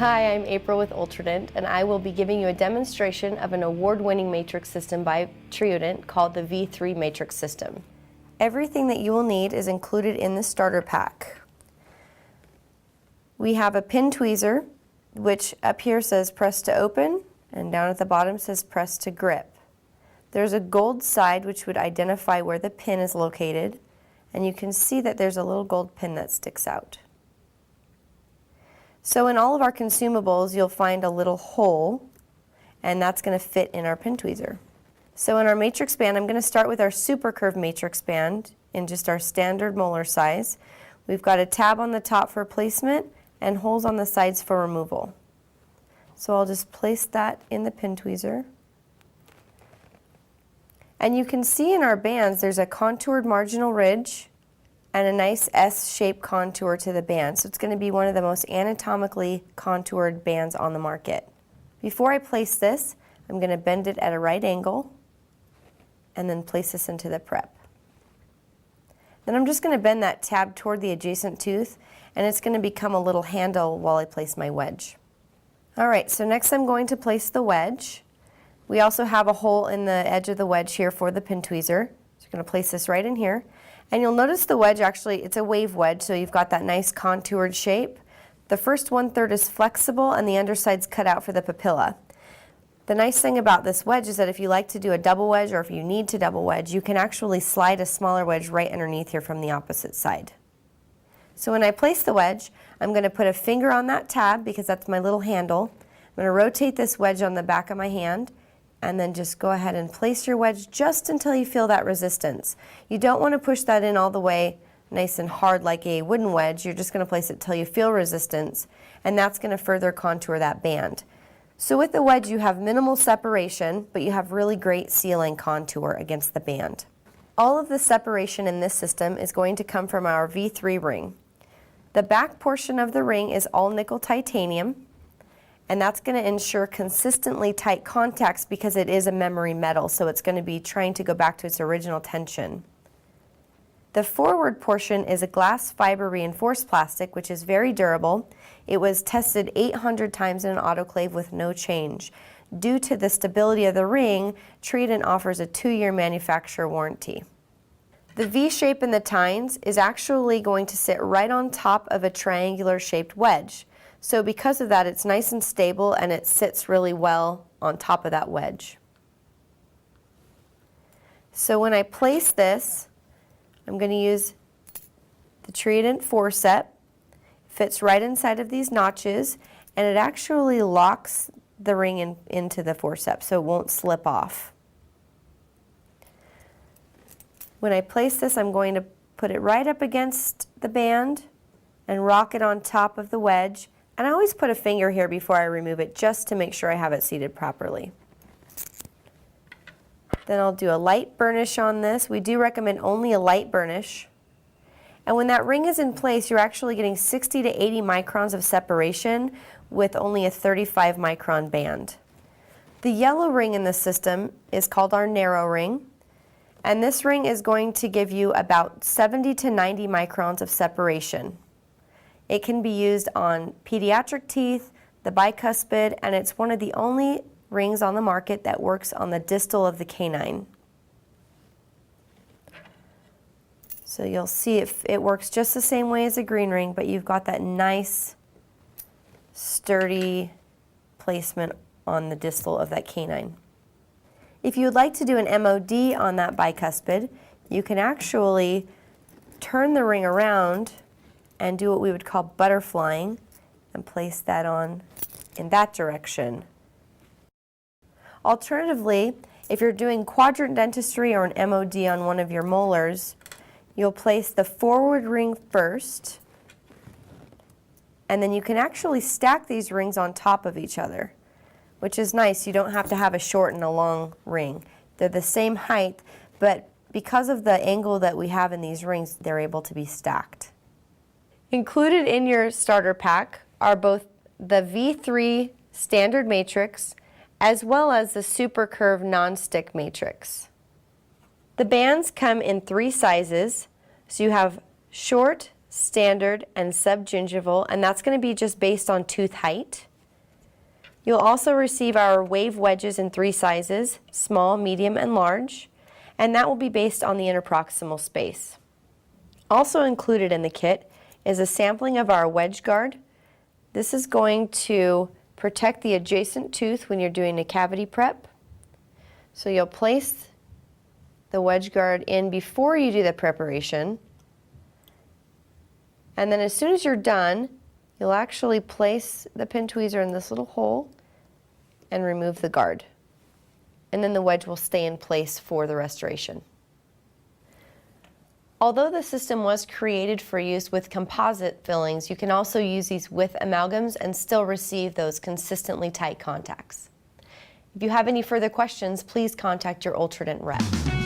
Hi, I'm April with Ultradent, and I will be giving you a demonstration of an award-winning matrix system by Triodent called the V3 matrix system. Everything that you will need is included in the starter pack. We have a pin tweezer, which up here says press to open, and down at the bottom says press to grip. There's a gold side which would identify where the pin is located, and you can see that there's a little gold pin that sticks out. So in all of our consumables, you'll find a little hole, and that's going to fit in our pin tweezer. So in our matrix band, I'm going to start with our super curved matrix band in just our standard molar size. We've got a tab on the top for placement and holes on the sides for removal. So I'll just place that in the pin tweezer. And you can see in our bands there's a contoured marginal ridge and a nice S-shaped contour to the band. So it's going to be one of the most anatomically contoured bands on the market. Before I place this, I'm going to bend it at a right angle and then place this into the prep. Then I'm just going to bend that tab toward the adjacent tooth, and it's going to become a little handle while I place my wedge. Alright, so next I'm going to place the wedge. We also have a hole in the edge of the wedge here for the pin tweezer. So I'm going to place this right in here. And you'll notice the wedge, actually, it's a wave wedge, so you've got that nice contoured shape. The first 1/3 is flexible and the underside's cut out for the papilla. The nice thing about this wedge is that if you like to do a double wedge or if you need to double wedge, you can actually slide a smaller wedge right underneath here from the opposite side. So when I place the wedge, I'm going to put a finger on that tab because that's my little handle. I'm going to rotate this wedge on the back of my hand, and then just go ahead and place your wedge just until you feel that resistance. You don't want to push that in all the way nice and hard like a wooden wedge. You're just going to place it until you feel resistance, and that's going to further contour that band. So with the wedge you have minimal separation, but you have really great sealing contour against the band. All of the separation in this system is going to come from our V3 ring. The back portion of the ring is all nickel titanium, and that's going to ensure consistently tight contacts because it is a memory metal, so it's going to be trying to go back to its original tension. The forward portion is a glass fiber reinforced plastic, which is very durable. It was tested 800 times in an autoclave with no change. Due to the stability of the ring, Triodent offers a 2-year manufacturer warranty. The V shape in the tines is actually going to sit right on top of a triangular shaped wedge. So because of that, it's nice and stable and it sits really well on top of that wedge. So when I place this, I'm going to use the Triodent forceps. It fits right inside of these notches, and it actually locks the ring into the forceps so it won't slip off. When I place this, I'm going to put it right up against the band and rock it on top of the wedge. And I always put a finger here before I remove it just to make sure I have it seated properly. Then I'll do a light burnish on this. We do recommend only a light burnish. And when that ring is in place, you're actually getting 60 to 80 microns of separation with only a 35 micron band. The yellow ring in the system is called our narrow ring. And this ring is going to give you about 70 to 90 microns of separation. It can be used on pediatric teeth, the bicuspid, and it's one of the only rings on the market that works on the distal of the canine. So you'll see it works just the same way as a green ring, but you've got that nice, sturdy placement on the distal of that canine. If you would like to do an MOD on that bicuspid, you can actually turn the ring around and do what we would call butterflying and place that on in that direction. Alternatively, if you're doing quadrant dentistry or an MOD on one of your molars, you'll place the forward ring first, and then you can actually stack these rings on top of each other, which is nice. You don't have to have a short and a long ring. They're the same height, but because of the angle that we have in these rings, they're able to be stacked. Included in your starter pack are both the V3 standard matrix as well as the super curve non-stick matrix. The bands come in 3 sizes, so you have short, standard, and subgingival, and that's going to be just based on tooth height. You'll also receive our wave wedges in 3 sizes, small, medium, and large, and that will be based on the interproximal space. Also included in the kit is a sampling of our wedge guard. This is going to protect the adjacent tooth when you're doing a cavity prep. So you'll place the wedge guard in before you do the preparation, and then as soon as you're done, you'll actually place the pin tweezer in this little hole and remove the guard. And then the wedge will stay in place for the restoration. Although the system was created for use with composite fillings, you can also use these with amalgams and still receive those consistently tight contacts. If you have any further questions, please contact your Ultradent rep.